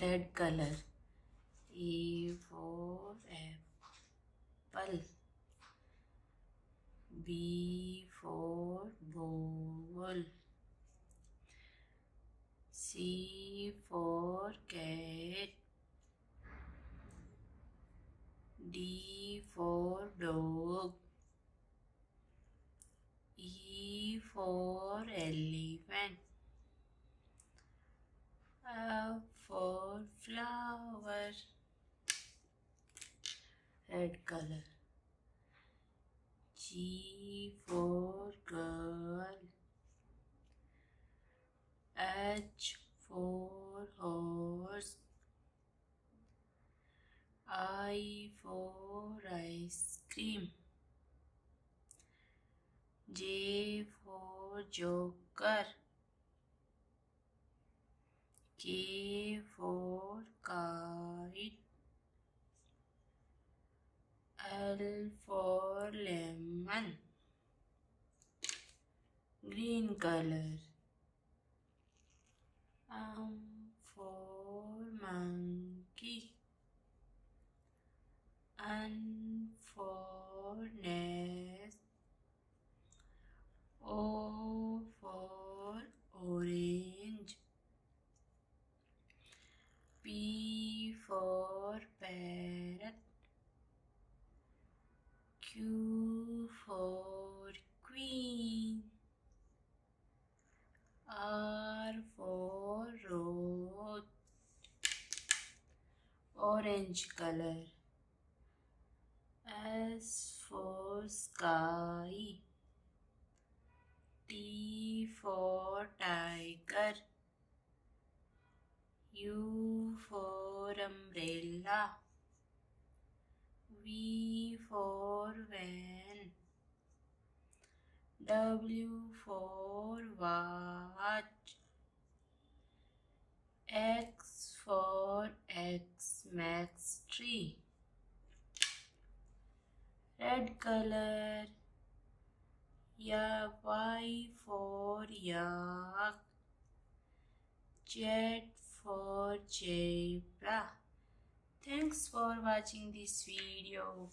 Red color. A for apple. B for ball. C for cat. D for dog. E for elephant. F for flower. Red color. G for girl. H for horse. I for ice cream. J for joker. K for kite. L for lemon. Green color. M for monkey. N for nest. O for orange. P for parrot. Q for queen. R for rose. Orange color. S for sky. T for tiger. U for umbrella. V for van. W for watch. X for Xmas tree. Red color. Y for yak. Z for zebra. Thanks for watching this video.